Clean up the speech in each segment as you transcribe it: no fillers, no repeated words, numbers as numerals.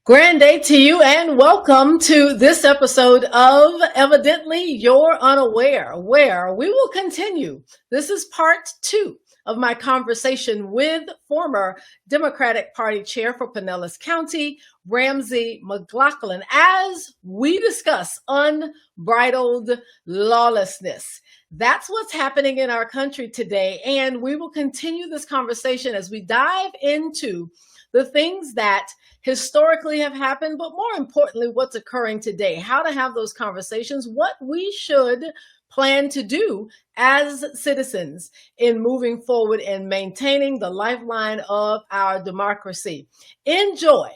Grand day to you and welcome to this episode of Evidently You're Unaware, where we will continue. This is part 2 of my conversation with former Democratic Party Chair for Pinellas County, Ramsay McLauchlan, as we discuss unbridled lawlessness. That's what's happening in our country today, and we will continue this conversation as we dive into the things that historically have happened, but more importantly, what's occurring today, how to have those conversations, what we should plan to do as citizens in moving forward and maintaining the lifeline of our democracy. Enjoy.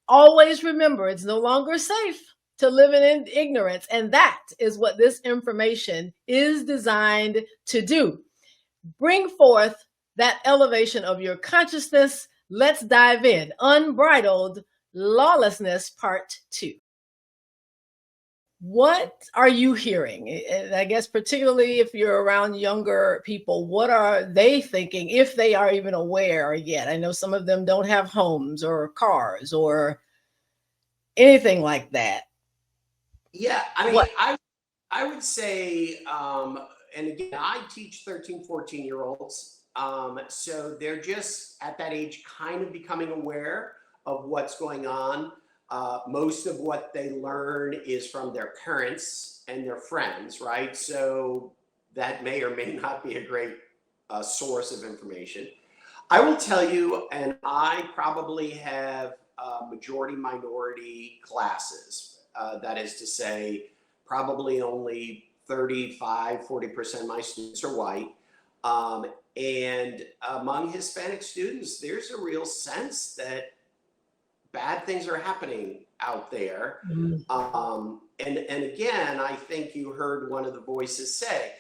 Always remember, it's no longer safe to live in ignorance, and that is what this information is designed to do. Bring forth that elevation of your consciousness. Let's dive in. Unbridled Lawlessness, Part 2. What are you hearing? And I guess particularly if you're around younger people, what are they thinking, if they are even aware yet? I know some of them don't have homes or cars or anything like that. Yeah, I mean, I would say, and again, I teach 13, 14-year-olds. So they're just at that age kind of becoming aware of what's going on. Most of what they learn is from their parents and their friends, right? So that may or may not be a great source of information. I will tell you, and I probably have majority minority classes. That is to say, probably only 35-40% of my students are white. And among Hispanic students, there's a real sense that bad things are happening out there. And again, I think you heard one of the voices say,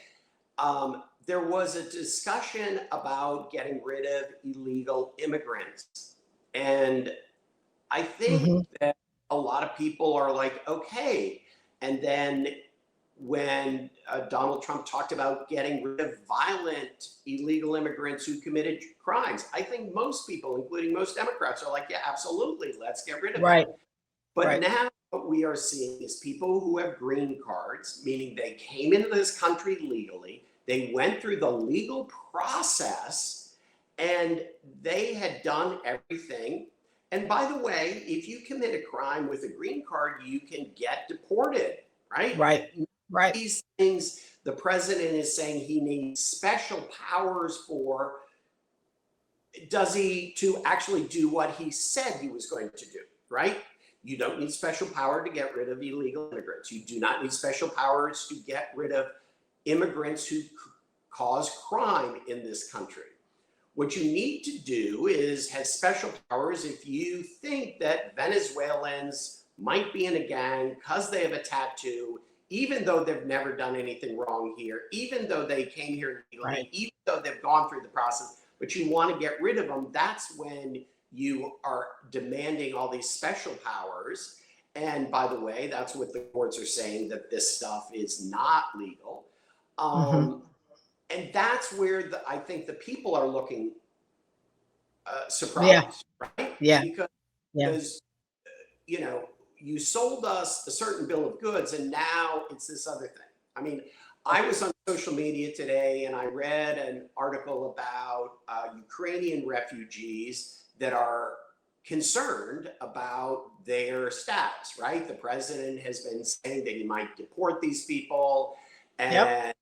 there was a discussion about getting rid of illegal immigrants. And I think that a lot of people are like, okay. And then when Donald Trump talked about getting rid of violent illegal immigrants who committed crimes, I think most people, including most Democrats, are like, yeah, absolutely, let's get rid of them. But now what we are seeing is people who have green cards, meaning they came into this country legally, they went through the legal process, and they had done everything. And by the way, if you commit a crime with a green card, you can get deported, right? Right. These things, the president is saying he needs special powers for. Does he to actually do what he said he was going to do, right? You don't need special power to get rid of illegal immigrants. You do not need special powers to get rid of immigrants who cause crime in this country. What you need to do is have special powers if you think that Venezuelans might be in a gang because they have a tattoo, even though they've never done anything wrong here, even though they came here illegally, even though they've gone through the process, but you want to get rid of them. That's when you are demanding all these special powers. And by the way, that's what the courts are saying, that this stuff is not legal. And that's where I think the people are looking surprised, right? Because you know, you sold us a certain bill of goods, and now it's this other thing. I mean, I was on social media today, and I read an article about Ukrainian refugees that are concerned about their status, right? The president has been saying that he might deport these people. And,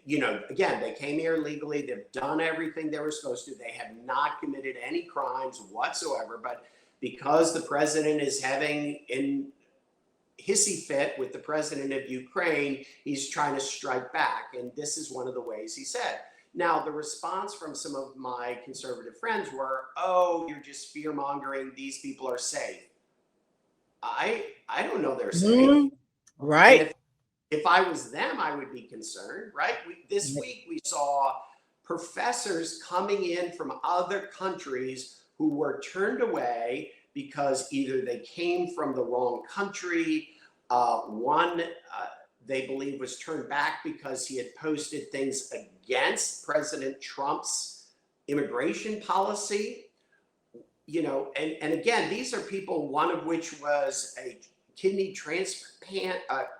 you know, again, they came here legally. They've done everything they were supposed to. They have not committed any crimes whatsoever. But because the president is having in hissy fit with the president of Ukraine, he's trying to strike back. And this is one of the ways he said. Now, the response from some of my conservative friends were, oh, you're just fear mongering. These people are safe. I don't know they're safe. Right. If I was them, I would be concerned, right? This week we saw professors coming in from other countries who were turned away because either they came from the wrong country. One, they believe, was turned back because he had posted things against President Trump's immigration policy. and again, these are people, one of which was a kidney Yep.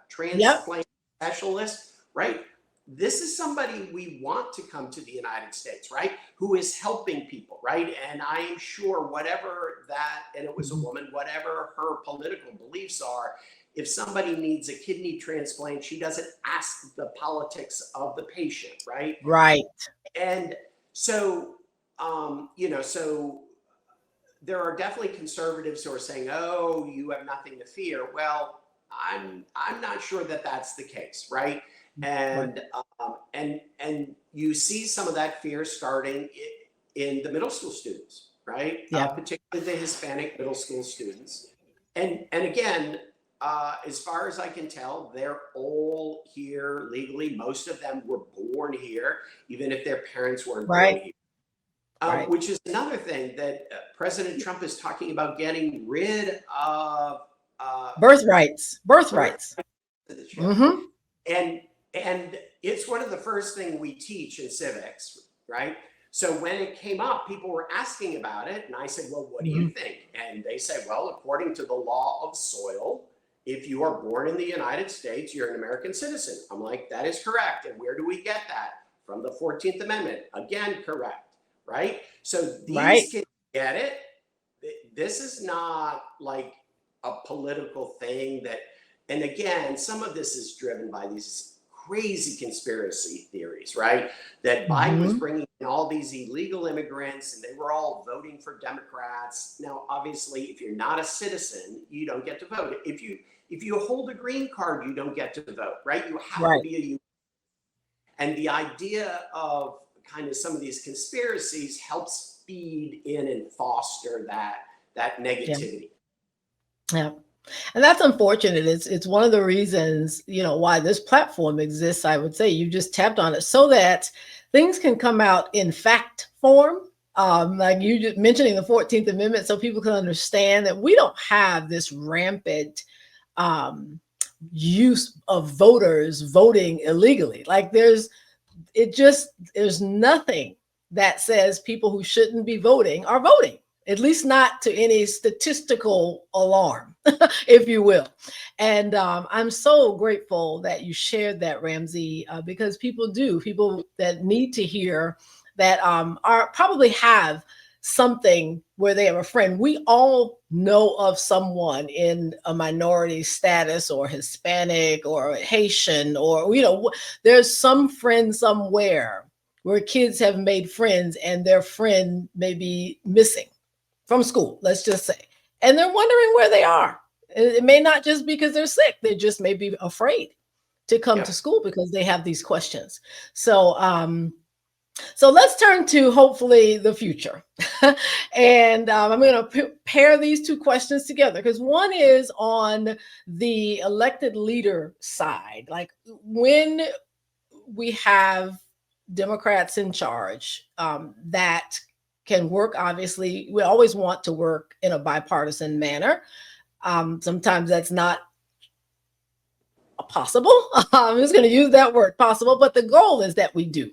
transplant specialist, right? This is somebody we want to come to the United States, right? Who is helping people, right? And I am sure whatever that, and it was a woman, whatever her political beliefs are, if somebody needs a kidney transplant, she doesn't ask the politics of the patient, right? Right. And so, so there are definitely conservatives who are saying, "Oh, you have nothing to fear." Well, I'm not sure that that's the case, right? Right. And you see some of that fear starting in the middle school students, right? Yeah. Particularly the Hispanic middle school students. And again, as far as I can tell, they're all here legally. Most of them were born here, even if their parents weren't born Right. here. Right. Which is another thing that President Trump is talking about, getting rid of Birthrights. birth citizenship. Mm-hmm. And it's one of the first things we teach in civics, right? So when it came up, people were asking about it, and I said, "Well, what do you think?" And they said, "Well, according to the law of soil, if you are born in the United States, you're an American citizen." I'm like, "That is correct." And where do we get that? From the 14th Amendment. Again, correct, right? So Right. these kids get it. This is not like a political thing that, and again, some of this is driven by these crazy conspiracy theories, right? That Biden was bringing in all these illegal immigrants and they were all voting for Democrats. Now, obviously, if you're not a citizen, you don't get to vote. If you hold a green card, you don't get to vote, right? You have Right. to be a U.S. And the idea of kind of some of these conspiracies helps feed in and foster that negativity. Yeah. And that's unfortunate. It's one of the reasons, why this platform exists. I would say you just tapped on it so that things can come out in fact form. Like you just mentioning the 14th Amendment, so people can understand that we don't have this rampant use of voters voting illegally. Like there's nothing that says people who shouldn't be voting are voting, at least not to any statistical alarm, if you will. And I'm so grateful that you shared that, Ramsay, because people that need to hear that are probably have something where they have a friend. We all know of someone in a minority status or Hispanic or Haitian, or, there's some friend somewhere where kids have made friends and their friend may be missing from school, let's just say, and they're wondering where they are. It may not just because they're sick, they just may be afraid to come to school because they have these questions. So let's turn to hopefully the future. And I'm going to pair these two questions together because one is on the elected leader side. Like when we have Democrats in charge, that can work. Obviously, we always want to work in a bipartisan manner. Sometimes that's not possible. I'm just going to use that word, possible, but the goal is that we do.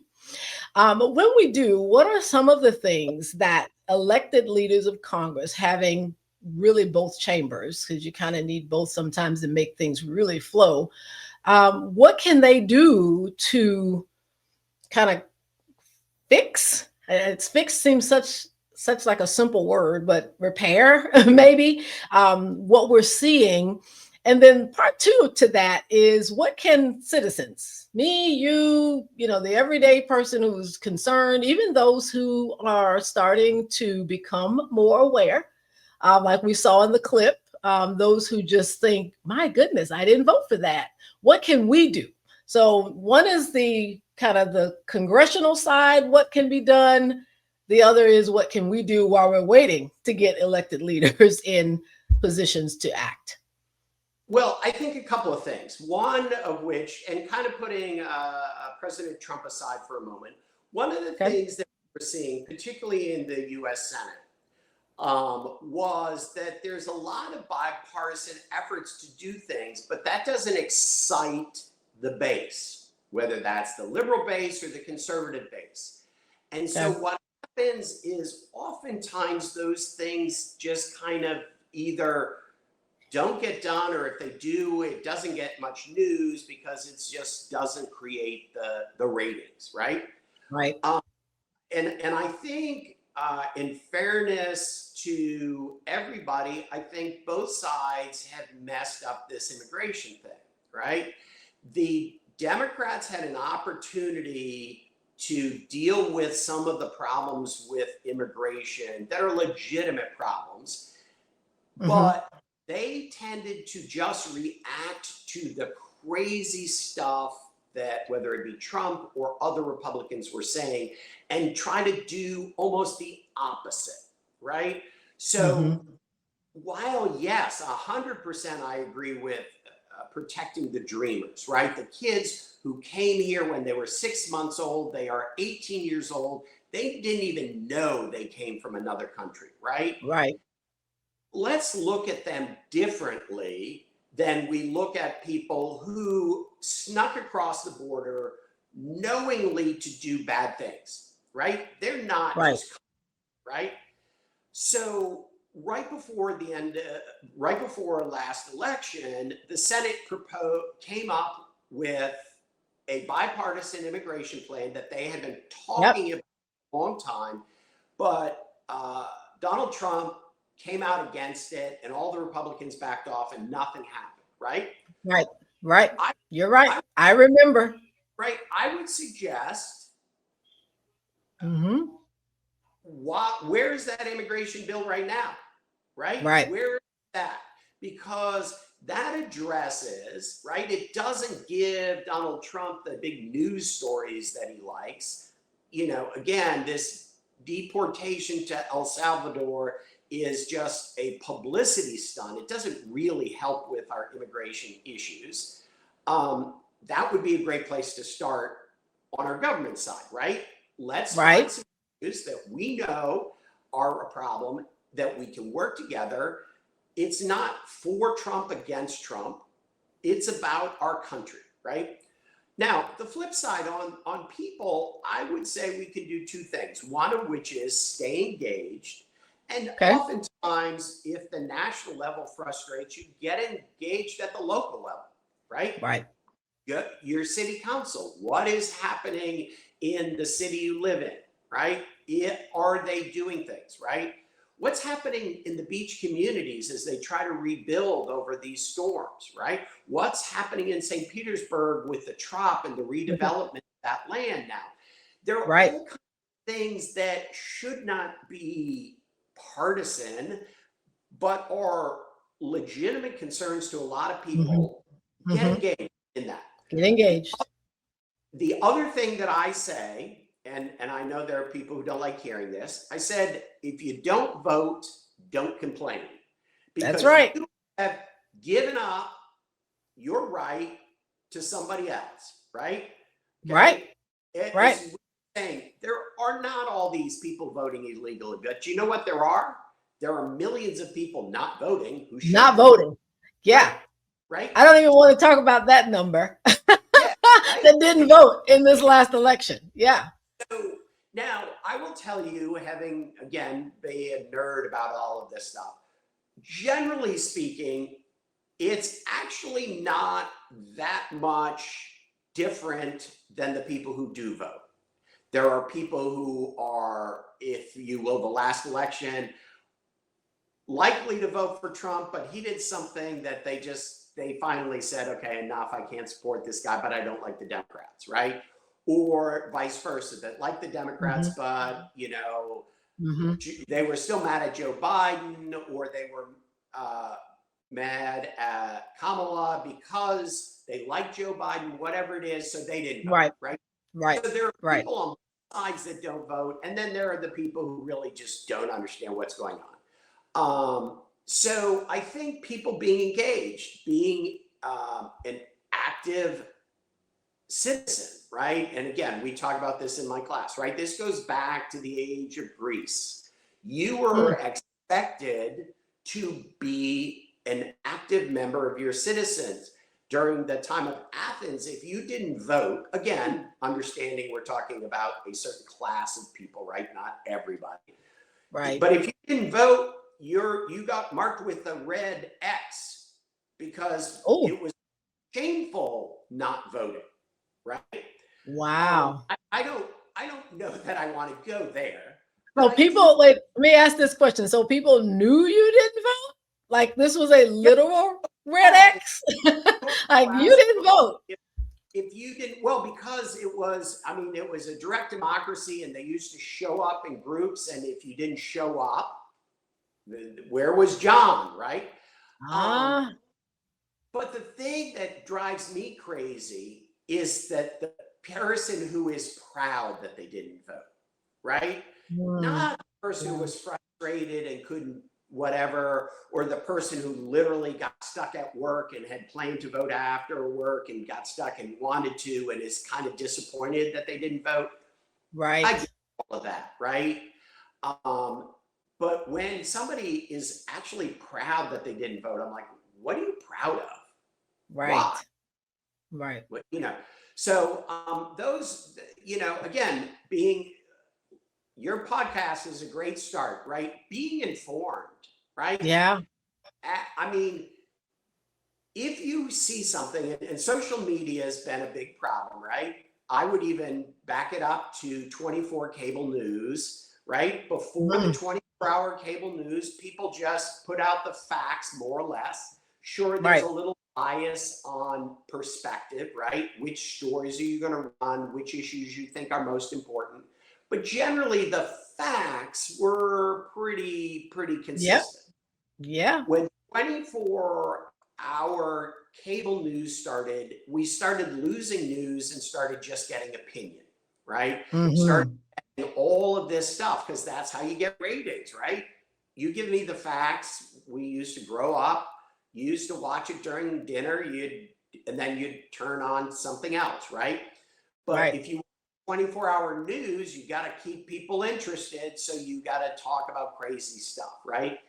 But when we do, what are some of the things that elected leaders of Congress, having really both chambers, because you kind of need both sometimes to make things really flow, what can they do to kind of fix? Fix seems such like a simple word, but repair maybe what we're seeing. And then part two to that is, what can citizens, me, you, the everyday person who's concerned, even those who are starting to become more aware, like we saw in the clip, those who just think, my goodness, I didn't vote for that. What can we do? So one is the kind of the congressional side, what can be done? The other is, what can we do while we're waiting to get elected leaders in positions to act? Well, I think a couple of things. One of which, and kind of putting President Trump aside for a moment, one of the things that we're seeing, particularly in the U.S. Senate, was that there's a lot of bipartisan efforts to do things, but that doesn't excite the base, whether that's the liberal base or the conservative base. And so what happens is oftentimes those things just kind of either don't get done, or if they do, it doesn't get much news because it just doesn't create the ratings, right? Right. And I think, in fairness to everybody, I think both sides have messed up this immigration thing, right? The Democrats had an opportunity to deal with some of the problems with immigration that are legitimate problems, but they tended to just react to the crazy stuff that, whether it be Trump or other Republicans were saying, and try to do almost the opposite, right? So while, yes, 100% I agree with protecting the dreamers, right? The kids who came here when they were 6 months old, they are 18 years old, they didn't even know they came from another country, right? Right. Let's look at them differently than we look at people who snuck across the border knowingly to do bad things, right? They're not just, right? So right before last election, the Senate came up with a bipartisan immigration plan that they had been talking about a long time, but Donald Trump came out against it, and all the Republicans backed off, and nothing happened, right? Right. You're right. I remember. Right. I would suggest, where is that immigration bill right now? Right? Where is that? Because that addresses, right? It doesn't give Donald Trump the big news stories that he likes. You know, again, this deportation to El Salvador is just a publicity stunt. It doesn't really help with our immigration issues. That would be a great place to start on our government side, right? Let's find some issues that we know are a problem that we can work together. It's not for Trump against Trump. It's about our country, right? Now, the flip side on people, I would say we can do two things. One of which is stay engaged. And oftentimes, if the national level frustrates you, get engaged at the local level, right? Right. Your city council, what is happening in the city you live in, right? Are they doing things, right? What's happening in the beach communities as they try to rebuild over these storms, right? What's happening in St. Petersburg with the Trop and the redevelopment of that land now? There are all kinds of things that should not be partisan, but are legitimate concerns to a lot of people. Get engaged in that. Get engaged. The other thing that I say, and I know there are people who don't like hearing this, I said, if you don't vote, don't complain. Because you have given up your right to somebody else, right? Okay? Right. Saying, there are not all these people voting illegally, but you know what there are? There are millions of people not voting who should not voting. Yeah. Right. I don't even want to talk about that number that didn't vote in this last election. Yeah. So now I will tell you, having again been a nerd about all of this stuff, generally speaking, it's actually not that much different than the people who do vote. There are people who are, if you will, the last election, likely to vote for Trump, but he did something that they finally said, okay, enough, I can't support this guy, but I don't like the Democrats, right? Or vice versa, that like the Democrats, but, you know, they were still mad at Joe Biden, or they were mad at Kamala because they like Joe Biden, whatever it is, so they didn't vote, right? So there are people on both sides that don't vote, and then there are the people who really just don't understand what's going on. So I think people being engaged, being an active citizen, right? And again, we talk about this in my class, right? This goes back to the age of Greece. You were expected to be an active member of your citizens. during the time of Athens, if you didn't vote, again, understanding we're talking about a certain class of people, right? Not everybody. Right. But if you didn't vote, you got marked with a red X because it was shameful not voting, right? Wow. I don't know that I want to go there. So people, wait, let me ask this question. So people knew you didn't vote? Like this was a literal red X? Like you didn't vote? If you didn't, well, because it was a direct democracy and they used to show up in groups. And if you didn't show up, where was John, right? But the thing that drives me crazy is that the person who is proud that they didn't vote, right? Not the person who was frustrated and couldn't whatever, or the person who literally got stuck at work and had planned to vote after work and got stuck and wanted to and is kind of disappointed that they didn't vote. Right. I get all of that, right? But when somebody is actually proud that they didn't vote, I'm like, what are you proud of? Right. Why? Right. So those, again, your podcast is a great start, right? Being informed, right? Yeah. I mean, if you see something, and social media has been a big problem, right? I would even back it up to 24 cable news, right? Before the 24-hour cable news, people just put out the facts more or less. Sure, there's a little bias on perspective, right? Which stories are you going to run? Which issues you think are most important? But generally, the facts were pretty consistent. Yeah. When 24-hour cable news started, we started losing news and started just getting opinion, right? Started getting all of this stuff because that's how you get ratings, right? You give me the facts. We used to grow up. You used to watch it during dinner, and then you'd turn on something else, right? But if you 24-hour news, you got to keep people interested, so you got to talk about crazy stuff, right?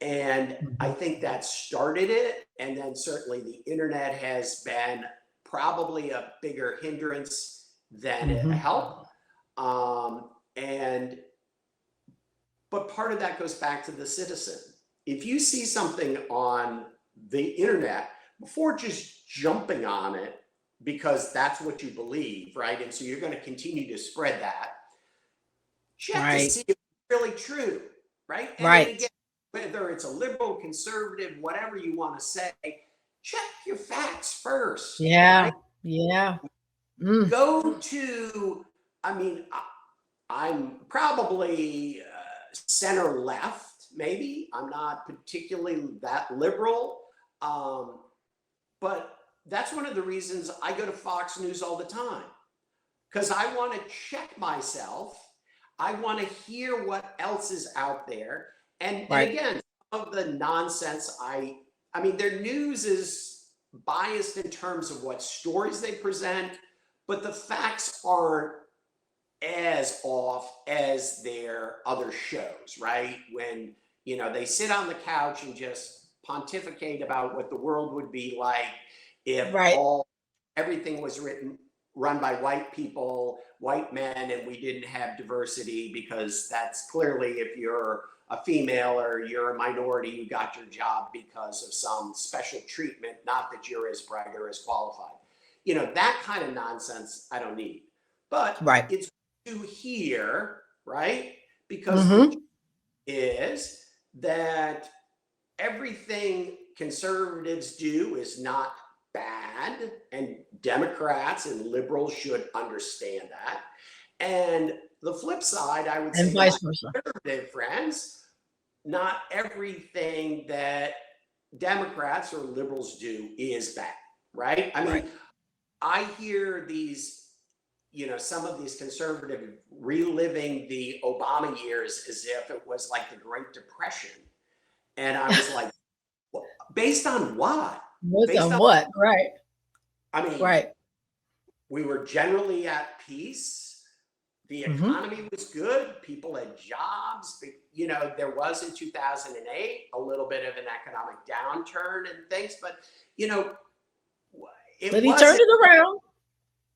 And I think that started it, and then certainly the internet has been probably a bigger hindrance than a help. But part of that goes back to the citizen. If you see something on the internet, before just jumping on it because that's what you believe, right? And so you're going to continue to spread that, check to see if it's really true, right? And again, whether it's a liberal, conservative, whatever you want to say, check your facts first. Yeah. Right? Yeah. Go to, I'm probably center left, maybe. I'm not particularly that liberal. But that's one of the reasons I go to Fox News all the time, because I want to check myself. I want to hear what else is out there. And again, some of the nonsense, I mean, their news is biased in terms of what stories they present, but the facts aren't as off as their other shows, right? When, they sit on the couch and just pontificate about what the world would be like if everything was run by white people, white men, and we didn't have diversity, because that's clearly, if you're a female or you're a minority, you got your job because of some special treatment, not that you're as bright or as qualified. That kind of nonsense I don't need. But it's to hear, right? Because the truth is that everything conservatives do is not bad, and Democrats and liberals should understand that. And the flip side, I would say, vice versa. Conservative friends, not everything that Democrats or liberals do is bad, right? I mean, I hear these, some of these conservatives reliving the Obama years as if it was like the Great Depression. And I was like, well, based on what? Based on what? Right. I mean, we were generally at peace. The economy was good. People had jobs. There was in 2008 a little bit of an economic downturn and things. But, But he turned it around.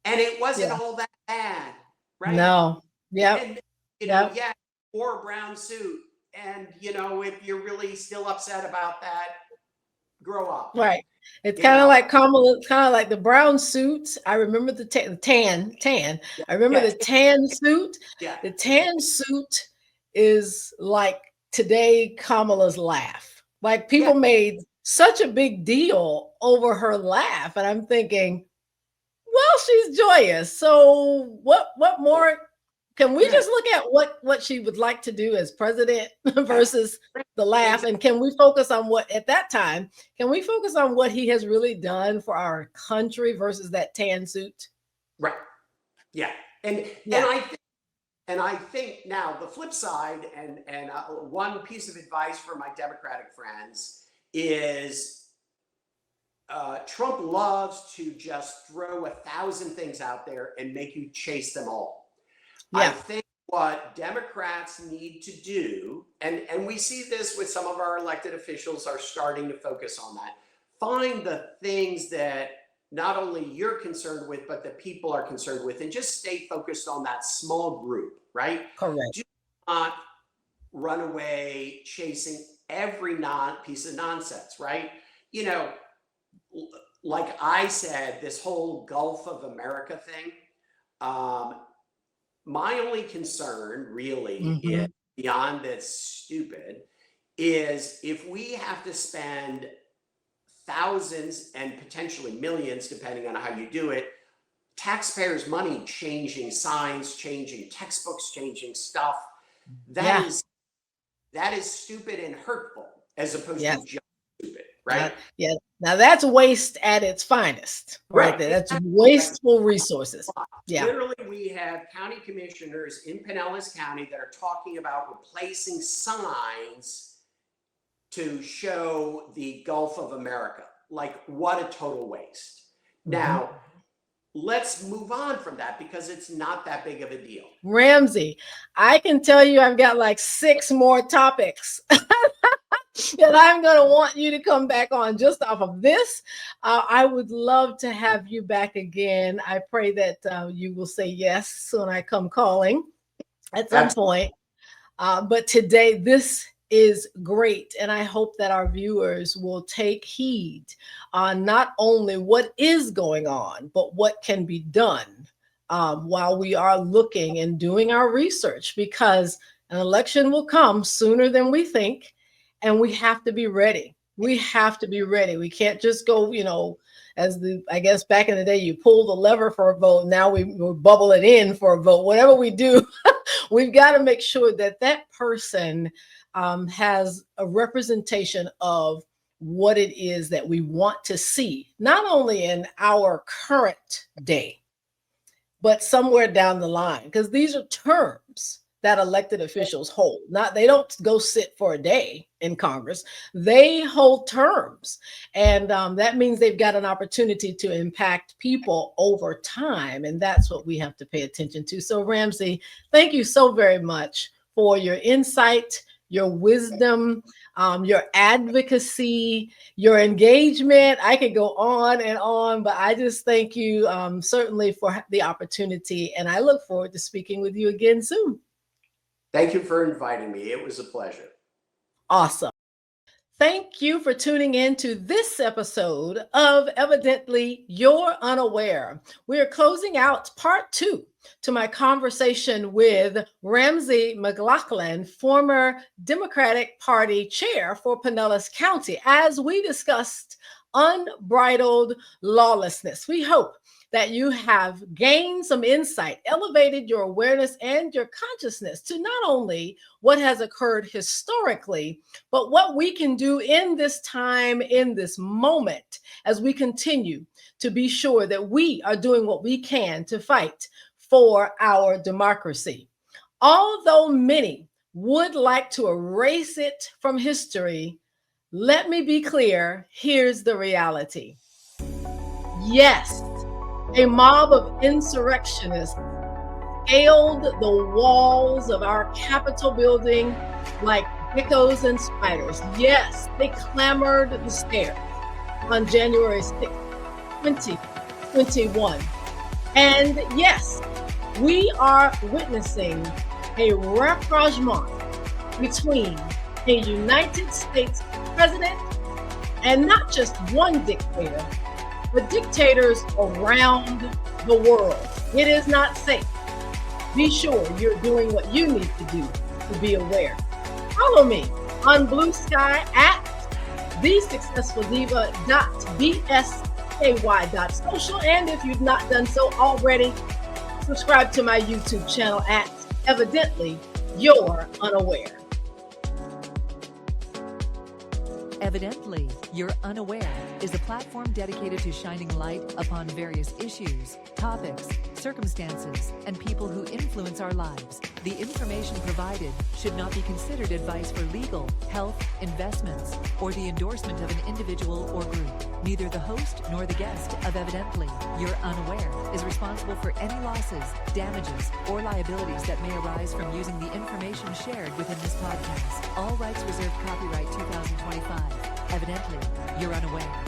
And it wasn't all that bad, right? No. Yeah. And, yeah, wore a brown suit. And, if you're really still upset about that, grow up. Right. It's kind of like Kamala, kind of like the brown suit. I remember the tan. I remember the tan suit. Yeah. The tan suit is like today Kamala's laugh. Like people made such a big deal over her laugh. And I'm thinking, well, she's joyous. So what more? Can we just look at what she would like to do as president versus the laugh? And can we focus on what, at that time, can we focus on what he has really done for our country versus that tan suit? Right. Yeah. And I think now the flip side, and one piece of advice for my Democratic friends is Trump loves to just throw 1,000 things out there and make you chase them all. Yeah. I think what Democrats need to do, and we see this with some of our elected officials are starting to focus on that, find the things that not only you're concerned with, but the people are concerned with, and just stay focused on that small group, right? Correct. Do not run away chasing every piece of nonsense, right? Like I said, this whole Gulf of America thing, my only concern really is beyond this stupid is if we have to spend thousands and potentially millions, depending on how you do it, taxpayers' money changing signs, changing textbooks, changing stuff. That is stupid and hurtful as opposed to just stupid, right? Now that's waste at its finest, right there. That's wasteful resources. Yeah. Literally, we have county commissioners in Pinellas County that are talking about replacing signs to show the Gulf of America. Like, what a total waste. Now, let's move on from that because it's not that big of a deal. Ramsay, I can tell you I've got like 6 more topics that I'm going to want you to come back on just off of this. I would love to have you back again. I pray that you will say yes when I come calling at some point. But today, this is great. And I hope that our viewers will take heed on not only what is going on, but what can be done while we are looking and doing our research, because an election will come sooner than we think. And we have to be ready. We have to be ready. We can't just go, I guess back in the day, you pull the lever for a vote. Now we bubble it in for a vote. Whatever we do, we've got to make sure that that person has a representation of what it is that we want to see, not only in our current day, but somewhere down the line, because these are terms that elected officials hold. They don't go sit for a day in Congress. They hold terms. And that means they've got an opportunity to impact people over time. And that's what we have to pay attention to. So Ramsay, thank you so very much for your insight, your wisdom, your advocacy, your engagement. I could go on and on, but I just thank you certainly for the opportunity. And I look forward to speaking with you again soon. Thank you for inviting me. It was a pleasure. Awesome. Thank you for tuning in to this episode of Evidently You're Unaware. We are closing out part 2 to my conversation with Ramsay McLauchlan, former Democratic Party chair for Pinellas County, as we discussed unbridled lawlessness. We hope that you have gained some insight, elevated your awareness and your consciousness to not only what has occurred historically, but what we can do in this time, in this moment, as we continue to be sure that we are doing what we can to fight for our democracy. Although many would like to erase it from history, let me be clear, here's the reality. Yes, a mob of insurrectionists scaled the walls of our Capitol building like geckos and spiders. Yes, they clamored the stairs on January 6th, 2021. And yes, we are witnessing a rapprochement between a United States president and not just one dictator, but dictators around the world. It is not safe. Be sure you're doing what you need to do to be aware. Follow me on Blue Sky at thesuccessfuldiva.bsky.social. And if you've not done so already, subscribe to my YouTube channel at Evidently You're Unaware. Evidently, You're Unaware is a platform dedicated to shining light upon various issues, topics, circumstances, and people who influence our lives. The information provided should not be considered advice for legal, health, investments, or the endorsement of an individual or group. Neither the host nor the guest of Evidently You're Unaware is responsible for any losses, damages, or liabilities that may arise from using the information shared within this podcast. All rights reserved. Copyright 2025. Evidently, You're Unaware.